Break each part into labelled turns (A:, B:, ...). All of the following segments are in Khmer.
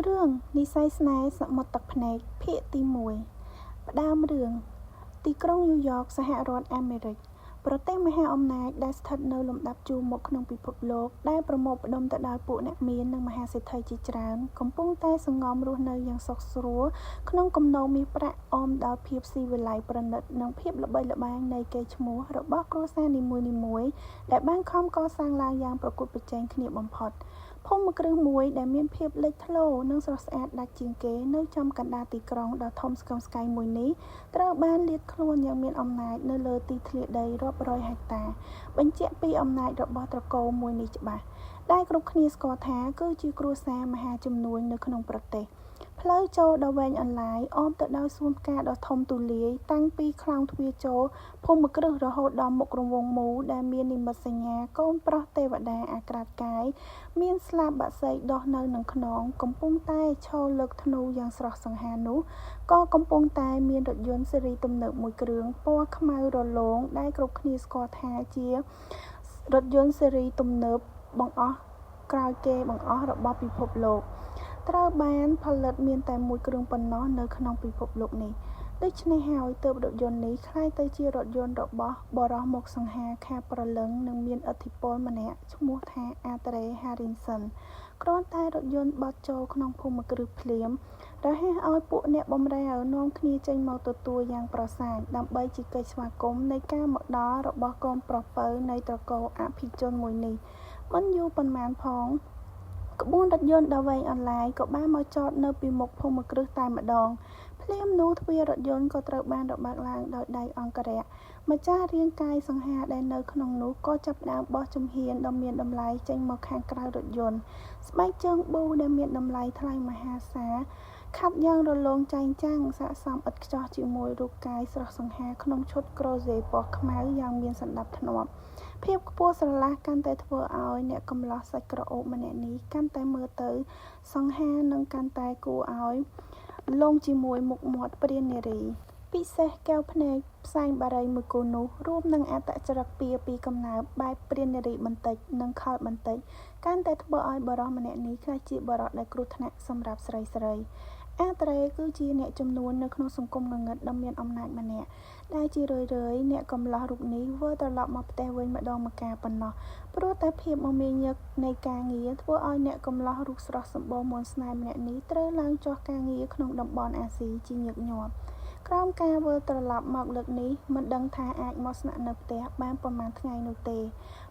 A: រឿងនិស្ស័យស្នេហ៍សមុទ្រទឹកភ្នែកភាគទី1ផ្ដើមរឿងទីក្រុងញូវយ៉កសហរដ្ឋអាមេរិកប្រទេសមហាអំណាចដែលស្ថិតនៅលំដាប់ជួរមុខក្នុងពិភពលោកដែលប្រមូលផ្ដុំទៅដោយពួកអ្នកមាននិងមហាសេដ្ឋីជាច្រើនកំពុងតែសង្ងំរស់នៅយ៉ាងសុខស្រួលក្នុងគំនរមាសប្រាក់អមដោយភាពស៊ីវិល័យប្រណិតនិងភាពល្បីល្បាញនៃកេរ្តិ៍ឈ្មោះរបស់គ្រួសារនីមួយៗដែលបានខំកសាងឡើងយ៉ាងប្រកួតប្រជែងគ្នាបំផុតភូមិគ្រឹះមួយដែលមានភាពលេចធ្លោនិងស្រស់ស្អាតដាច់ជាងគេនៅចំកណ្ដាលទីក្រុងដ៏ធំស្កឹមស្កៃមួយនេះត្រូវបានលាតខ្លួនយ៉ាងមានអំណាចនៅលើទីធ្លាដីរាប់រយហិកតាបញ្ជាក់ពីអំណាចរបស់ត្រកូលមួយនេះច្បាស់ដែលគ្រប់គ្នាស្គាល់ថាគឺជាគ្រួសារមហាជំនួញនៅក្នុងប្រទេសផ្លូវចូលដ៏វែងអន្លាយអមទៅដោយសួនផ្កាដ៏ធំទូលាយតាំងពីខ្លោងទ្វារចូលភូមិគ្រឹះរហូតដល់មុខរង្វង់មូលដែលមាននិមិត្តសញ្ញាកូនប្រុសទេវតាអាក្រាតកាយមានស្លាបបាក់សីដុះនៅនឹងខ្នងកំពុងតែឈរលើកធ្នូយ៉ាងស្រស់សង្ហានោះក៏កំពុងតែមានរថយន្តស៊េរីទំនើបមួយគ្រឿងពណ៌ខ្មៅរលោងដែលគ្រប់គ្នាស្គាល់ថាជារថយន្តស៊េរីទំនើបបង្អស់ក្រោយគេបង្អស់របស់ពិភពលោកត្រូវបានផលិតមានតែមួយគ្រឿងប៉ុណ្ណោះនៅក្នុងពិភពលោកនេះដូច្នេះហើយទើបរថយន្តនេះក្លាយទៅជារថយន្តរបស់បុរសមុខសង្ហាខាប្រលឹងនិងមានឥទ្ធិពលម្នាក់ឈ្មោះថាអាត្រេហារីនសិនគ្រាន់តែរថយន្តបត់ចូលក្នុងភូមិគ្រឹះភ្លាមរហ័សឲ្យពួកអ្នកបម្រើនាំគ្នាចេញមកទទួលយ៉ាងប្រសាទដើម្បីជាកិច្ចស្វាគមន៍នៃការមកដល់របស់កូនប្រុសពៅនៃត្រកូលអភិជនមួយនេះមិនយូរប៉ុន្មានផងក្បួនរថយន្តដ៏វែងអន្លាយក៏បានមកចតនៅពីមុខភូមិគ្រឹះតែម្ដងភ្លាមនោះទ្វាររថយន្តក៏ត្រូវបានរបើកឡើងដោយដៃអង្គរៈម្ចាស់រាងកាយសង្ហាដែលនៅក្នុងនោះក៏ចាប់ផ្ដើមបោះជំហានដ៏មានតម្លៃចេញមកខាងក្រៅរថយន្តស្បែកជើងប៊ូដែលមានតម្លៃថ្លៃមហាសាលខាត់យ៉ាងរលោងចែងចាំងស័ក្តិសមឥតខ្ចោះជាមួយរូបកាយស្រស់សង្ហាក្នុងឈុតក្រោហ្សេពណ៌ខ្មៅយ៉ាងមានសណ្ដាប់ធ្នាប់ភាពខ្ពស់ស្រឡះកាន់តែធ្វើឲ្យអ្នកកំឡោះសាច់ក្រអូបម្នាក់នេះកាន់តែមើលទៅសង្ហានិងកាន់តែគួរឲ្យលងជាមួយមុខមាត់ព្រាននារីពិសេសកែវភ្នែកផ្សែងបារីមួយគូនោះរួមនឹងអត្តចរិតពៀពីកំណើតបែបព្រាននារីបន្តិចនិងខលបន្តិចកាន់តែធ្វើឲ្យបុរសម្នាក់នេះក្លាយជាបុរសដែលគ្រោះថ្នាក់សម្រាប់ស្រីៗអាត្រេគឺជាអ្នកចំនួននៅក្នុងសង្គមងងឹតដ៏មានអំណាចម្នាក់ដែលជារឿយៗអ្នកកំឡោះរូបនេះវិលត្រឡប់មកផ្ទះវិញម្ដងម្កាលប៉ុណ្ណោះព្រោះតែភាពមមាញឹកនៃការងារធ្វើឲ្យអ្នកកំឡោះរូបស្រស់សម្បូរមន្តស្នេហ៍ម្នាក់នេះត្រូវឡើងចុះការងារក្នុងតំបន់អាស៊ីជាញឹកញាប់ក្រោមការវិលត្រឡប់មកលើកនេះមិនដឹងថាអាចមកស្នាក់នៅផ្ទះបានប៉ុន្មានថ្ងៃនោះទេ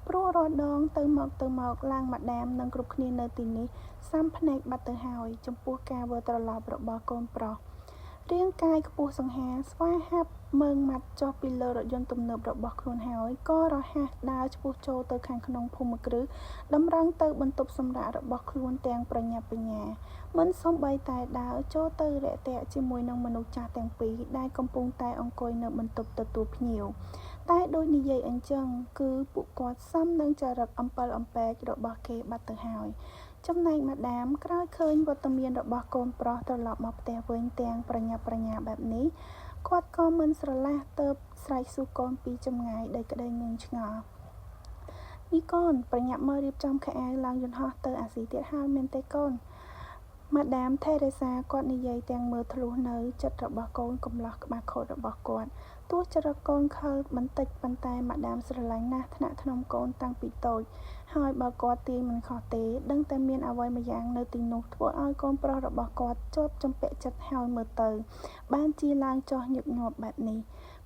A: ព្រោះរាល់ដងទៅមកឡើងម៉ាដាមនិងគ្រប់គ្នានៅទីនេះសាំភ្នែកបាត់ទៅហើយចំពោះការវិលត្រឡប់របស់កូនប្រុសរាងកាយខ្ពស់សង្ហាស្វាហាប់មើងម៉ាត់ចុះពីលើរថយន្តទំនើបរបស់ខ្លួនហើយក៏រហ័សដើរឆ្ពោះចូលទៅខាងក្នុងភូមិគ្រឹះតម្រង់ទៅបន្ទប់សម្រាករបស់ខ្លួនទាំងប្រញាប់ប្រញាល់មិនសូម្បីតែដើរចូលទៅរាក់ទាក់ជាមួយនឹងមនុស្សចាស់ទាំងពីរដែលកំពុងតែអង្គុយនៅបន្ទប់ទទួលភ្ញៀវតែដូចនិយាយអញ្ចឹងគឺពួកគាត់សំនឹងចរិតអំពិលអំពែករបស់គេបាត់ទៅហើយចំណែកម៉ាដាមក្រោយឃើញវត្តមានរបស់កូនប្រុសត្រឡប់មកផ្ទះវិញទាំងប្រញាប់ប្រញាល់បែបនេះគាត់ក៏មិនស្រឡះទើបស្រែកសួរកូនពីចម្ងាយដោយក្តីងឿងឆ្ងល់នេះកូនប្រញាប់មករៀបចំខោអាវឡើងយន្តហោះទៅអាស៊ីទៀតហើយមែនទេកូនម៉ាដាមថេរ៉េសាគាត់និយាយទាំងមើលធ្លុះនៅចិត្តរបស់កូនកំឡោះក្បាលខូចរបស់គាត់ទោះចរិតកូនខើបន្តិចប៉ុន្តែម៉ាដាមស្រឡាញ់ណាស់ថ្នាក់ថ្នមកូនតាំងពីតូចហើយបើគាត់ទាយមិនខុសទេដឹងតែមានអ្វីម្យ៉ាងនៅទីនោះធ្វើឲ្យកូនប្រុសរបស់គាត់ជាប់ជំពាក់ចិត្តហើយមើលទៅបានជាឡើងចុះញឹកញាប់បែបនេះ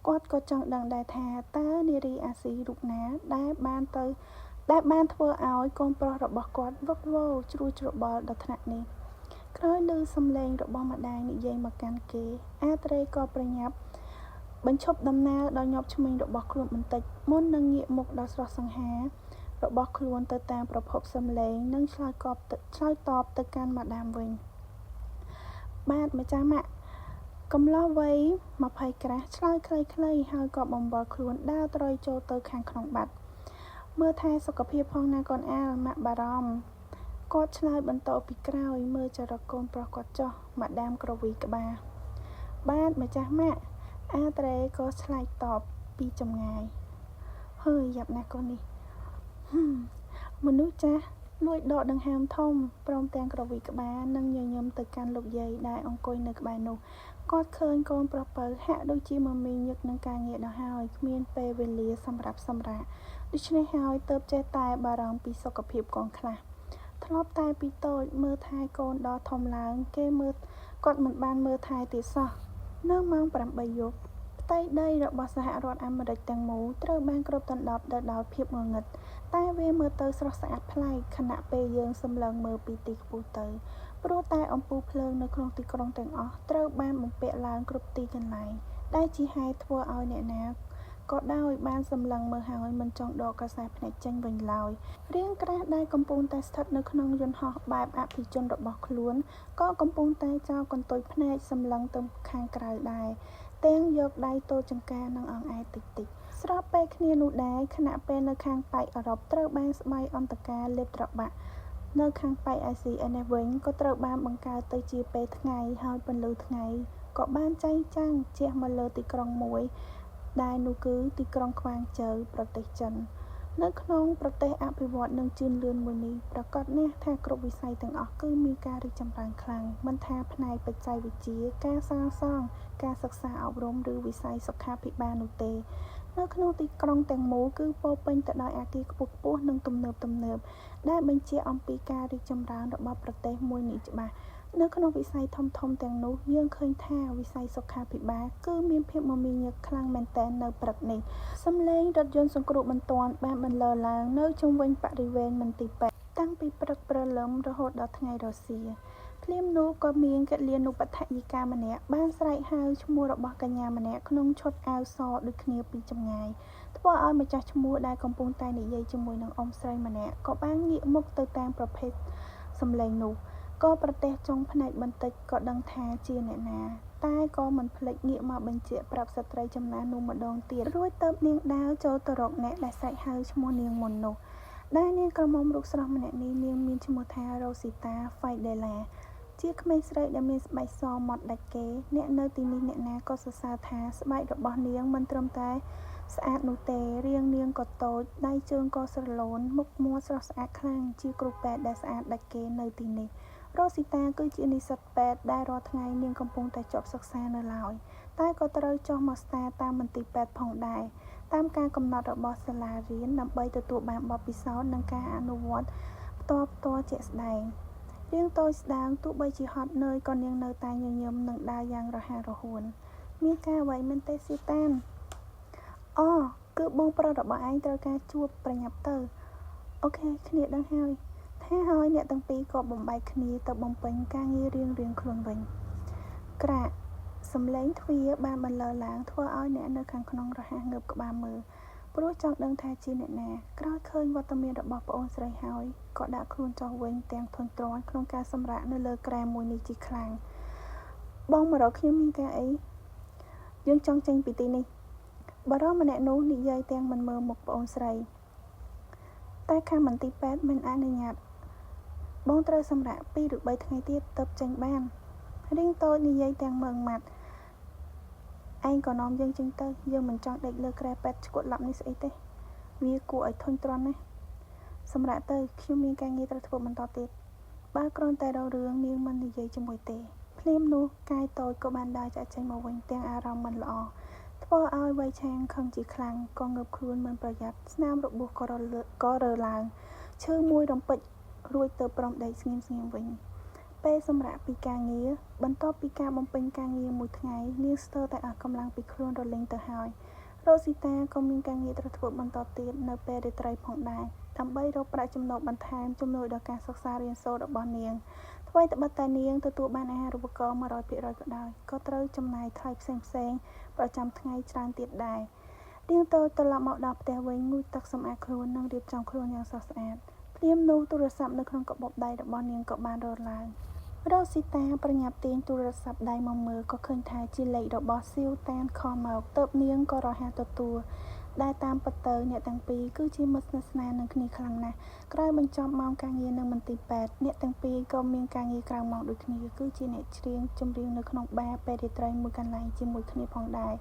A: គាត់ក៏ចង់ដឹងដែរថាតើនារីអាស៊ីរូបណាដែលបានធ្វើឲ្យកូនប្រុសរបស់គាត់វឹកវរជ្រួលច្របល់ដល់ថ្នាក់នេះក្រោយឮសំឡេងរបស់ម្ដាយនិយាយមកកាន់គេអាត្រេក៏ប្រញាប់បញ្ឈប់ដំណើរដល់ញាប់ឆ្មេងរបស់ខ្លួនបន្តិចមុននឹងងាកមុខដល់ស្រស់សង្ហារបស់ខ្លួនទៅតាមប្រភពសំឡេងនិងឆ្លើយតបទៅកាន់ម៉ាដាមវិញបាទម្ចាស់ម៉ាក់កំឡោះវ័យ20ក្រាស់ឆ្លើយខ្លីៗហើយក៏បំបល់ខ្លួនដើរត្រុយចូលទៅខាងក្នុងបាត់មើលថែសុខភាពផងណាកូនអាលម៉ាក់បារម្ភគាត់ឆ្លើយបន្តពីក្រោយមើលចរិតកូនប្រុសគាត់ចុះម៉ាដាមក្រវីក្បាលបាទម្ចាស់ម៉ាក់អាត្រេក៏ឆ្លើយតបពីចម្ងាយហើយយ៉ាប់ណាស់កូននេះមនុស្សចាស់ លួចដកដង្ហើមធំព្រមទាំងក្រវីក្បាលនិងញញឹមទៅកាន់លោកយាយដែលអង្គុយនៅក្បែរនោះគាត់ឃើញកូនប្រុសពៅហាក់ដូចជាមមាញឹកនឹងការងារដល់ហើយគ្មានពេលវេលាសម្រាប់សម្រាកដូច្នេះហើយទើបចេះតែបារម្ភពីសុខភាពកូនខ្លះធ្លាប់តែពីតូចមើលថែកូនដល់ធំឡើងគាត់មិនបានមើលថែទៀតសោះនៅម៉ោង 8 យប់ផ្ទៃដីរបស់សហរដ្ឋអាមេរិកទាំងមូលត្រូវបានគ្របដណ្ដប់ទៅដោយភាពងងឹតតែវាមើលទៅស្រស់ស្អាតប្លែកខណៈពេលយើងសម្លឹងមើលពីទីខ្ពស់ទៅព្រោះតែអំពូលភ្លើងនៅក្នុងទីក្រុងទាំងអស់ត្រូវបានបំពាក់ឡើងគ្រប់ទីកន្លែងដែលជាហេតុធ្វើឲ្យអ្នកណាក៏ដោយបានសម្លឹងមើលហើយមិនចង់ដកកសែភ្នែកចេញវិញឡើយរាងក្រាស់ដែលកំពុងតែស្ថិតនៅក្នុងយន្តហោះបែបអភិជនរបស់ខ្លួនក៏កំពុងតែចោលកន្ទុយភ្នែកសម្លឹងទៅខាងក្រៅដែរទាំងយកដៃតូចចង្ការនិងអង្អែលតិចៗស្របពេលគ្នានោះដែរខណៈពេលនៅខាងប៉ែកអឺរ៉ុបត្រូវបានស្បៃអន្តការលេបត្របាក់នៅខាងប៉ែកអាស៊ីឯនេះវិញក៏ត្រូវបានបង្កើតទៅជាពេលថ្ងៃហើយពន្លឺថ្ងៃក៏បានចែងចាំងជះមកលើទីក្រុងមួយដែលនោះគឺទីក្រុងខ្វាងជូវប្រទេសចិននៅក្នុងប្រទេសអភិវឌ្ឍន៍និងជឿនលឿនមួយនេះប្រកាសណាស់ថាគ្រប់វិស័យទាំងអស់គឺមានការរីកចម្រើនខ្លាំងមិនថាផ្នែកបច្ចេកវិទ្យាការសាងសង់ការសិក្សាអប់រំឬវិស័យសុខាភិបាលនោះទេនៅក្នុងទីក្រុងទាំងមូលគឺពោរពេញទៅដោយអគារខ្ពស់ៗនិងទំនើបដែលបញ្ជាក់អំពីការរីកចម្រើនរបស់ប្រទេសមួយនេះច្បាស់នៅក្នុងវិស័យធំៗទាំងនោះយើងឃើញថាវិស័យសុខាភិបាលគឺមានភាពមមាញឹកខ្លាំងមែនទែននៅព្រឹកនេះសំឡេងរថយន្តសង្គ្រោះបន្ទាន់បានបន្លឺឡើងនៅជុំវិញបរិវេណមន្ទីរពេទ្យតាំងពីព្រឹកព្រលឹមរហូតដល់ថ្ងៃរសៀលភ្លាមនោះក៏មានកិលានុបដ្ឋាយិកាម្នាក់បានស្រែកហៅឈ្មោះរបស់កញ្ញាម្នាក់ក្នុងឈុតអាវសដូចគ្នាពីចម្ងាយធ្វើឲ្យម្ចាស់ឈ្មោះដែលកំពុងតែនិយាយជាមួយនឹងអ៊ំស្រីម្នាក់ក៏បានងាកមុខទៅតាមប្រភេទសំឡេងនោះក៏ប្រទះចុងភ្នែកបន្តិចក៏ដឹងថាជាអ្នកណាតែក៏មិនភ្លេចងាកមកបញ្ជាក់ប្រាប់ស្ត្រីចំណាស់នោះម្ដងទៀតរួចទៅនាងដាវចូលទៅរកអ្នកដែលស្រែកហៅឈ្មោះនាងមុននោះដែលនាងក្រមុំរូបស្រស់ម្នាក់នេះនាងមានឈ្មោះថារ៉ូស៊ីតា ហ្វៃដេឡាជាក្មេងស្រីដែលមានស្បែកសម៉ត់ដាច់គេអ្នកនៅទីនេះអ្នកណាក៏សរសើរថាស្បែករបស់នាងមិនត្រឹមតែស្អាតនោះទេរាងនាងក៏តូចដៃជើងក៏ស្រឡូនមុខមាត់ស្រស់ស្អាតខ្លាំងជាគ្រូពេទ្យដែលស្អាតដាច់គេនៅទីនេះរ៉ូស៊ីតាគឺជានិស្សិតពេទ្យដែលរាល់ថ្ងៃនាងកំពុងតែចប់សិក្សានៅឡើយតែក៏ត្រូវចុះមកស្តារតាមមន្ទីរពេទ្យផងដែរតាមការកំណត់របស់សាលារៀនដើម្បីទទួលបានបទពិសោធន៍និងការអនុវត្តផ្ទាល់ជាក់ស្ដែងរាងតូចស្ដើងទោះបីជាហត់នឿយក៏នាងនៅតែញញឹមនិងដើរយ៉ាងរហ័សរហួនមានការអ្វីមែនទេសៀតានអូគឺបងប្រុសរបស់ឯងត្រូវការជួបប្រញាប់ទៅអូខេគ្នាដឹងហើយថាហើយអ្នកទាំងពីរក៏បំបែកគ្នាទៅបំពេញការងាររៀងខ្លួនវិញក្រាក់សំឡេងទ្វារបានបន្លឺឡើងធ្វើឲ្យអ្នកនៅខាងក្នុងរហ័សងើបក្បាលមើលព្រោះចង់ដឹងថាជាអ្នកណាក្រោយឃើញវត្តមានរបស់ប្អូនស្រីហើយក៏ដាក់ខ្លួនចុះវិញទាំងធុញទ្រាន់ក្នុងការសម្រាកនៅលើក្រែមមួយនេះជាខ្លាំងបងមករកខ្ញុំមានការអីយើងចង់ចេញពីទីនេះបារម្ភម្នាក់នោះនិយាយទាំងមិនមើលមុខប្អូនស្រីតែខាងមន្ទីរពេទ្យមិនអនុញ្ញាតបងត្រូវសម្រាក2 ឬ 3 ថ្ងៃទៀតទើបចេញបានរៀងតូចនិយាយទាំងមើងម៉ាត់ឯងក៏នាំយើងចេញទៅយើងមិនចង់ដេកលើគ្រែពេទ្យឈួតឡប់នេះស្អីទេវាគួរឲ្យធុញទ្រាន់ណាស់សម្រាប់ទៅខ្ញុំមានការងារត្រូវធ្វើបន្តទៀតបើគ្រាន់តែរករឿងនាងមិននិយាយជាមួយទេភ្លាមនោះកាយតូចក៏បានដើរចាក់ចេញមកវិញទាំងអារម្មណ៍មិនល្អធ្វើឲ្យវៃឆាងខឹងជាខ្លាំងក៏ងើបខ្លួនមិនប្រយ័ត្នស្នាមរបួសក៏រើឡើងឈឺមួយរំពេចរួចទៅព្រមដេកស្ងៀមវិញពេលសម្រាប់ពីការងារបន្ទាប់ពីការបំពេញការងារមួយថ្ងៃនាងស្ទើរតែអស់កម្លាំងពីខ្លួនរលែងទៅហើយរ៉ូស៊ីតាក៏មានការងារត្រូវធ្វើបន្តទៀតនៅពេលរាត្រីផងដែរដើម្បីរកប្រាក់ចំណូលបន្ថែមជំនួយដល់ការសិក្សារៀនសូត្ររបស់នាងថ្មីត្បិតតែនាងទទួលបានអាហារូបករណ៍ 100% ក៏ដោយក៏ត្រូវចំណាយថ្លៃផ្សេងប្រចាំថ្ងៃច្រើនទៀតដែរនាងទៅត្រឡប់មកដល់ផ្ទះវិញងូតទឹកសម្អាតខ្លួននិងរៀបចំខ្លួនយ៉ាងស្រស់ស្អាតភ្លាមនោះទូរស័ព្ទនៅក្នុងកាបូបដៃរបស់នាងក៏បានរឡើងរ៉ូស៊ីតាប្រញាប់ទាញទូរស័ព្ទដៃមកមើលក៏ឃើញថាជាលេខរបស់សៀវតានខលមកទើបនាងក៏រហ័សទទួលដែលតាមពិតទៅអ្នកទាំងពីរគឺជាមិត្តស្នេហ៍នឹងគ្នាខ្លាំងណាស់ក្រោយបញ្ចប់ម៉ោងការងារនៅមន្ទីរពេទ្យអ្នកទាំងពីរក៏មានការងារក្រៅម៉ោងដូចគ្នាគឺជាអ្នកច្រៀងចម្រៀងនៅក្នុងបារពេលរាត្រីមួយកន្លែងជាមួយគ្នាផងដែរ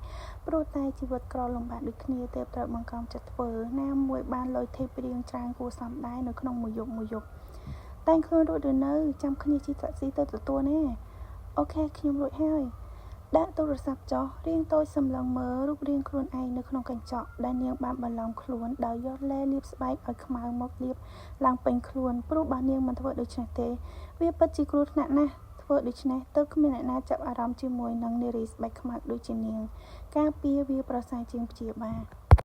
A: ព្រោះតែជីវិតក្រលំបាកដូចគ្នាទើបត្រូវបង្ខំចិត្តធ្វើណាមួយបានលុយធីបរៀងច្រើនគួរសមដែរនៅក្នុងមួយយប់ តែងខ្លួនរួចឬនៅចាំគ្នាជិះតាក់ស៊ីទៅទទួលណាអូខេខ្ញុំរួចហើយដាក់ទូរស័ព្ទចុះរៀងតូចសម្លឹងមើលរូបរាងខ្លួនឯងនៅក្នុងកញ្ចក់ដែលនាងបានបន្លំខ្លួនដោយយកឡេលាបស្បែកឲ្យខ្មៅមកលាបឡើងពេញខ្លួនព្រោះបើនាងមិនធ្វើដូច្នេះទេវាពិតជាគ្រោះថ្នាក់ណាស់ធ្វើដូច្នេះទើបគ្មានអ្នកណាចាប់អារម្មណ៍ជាមួយនឹងនារីស្បែកខ្មៅដូចជានាងការពារវាប្រសើរជាងព្យាបាល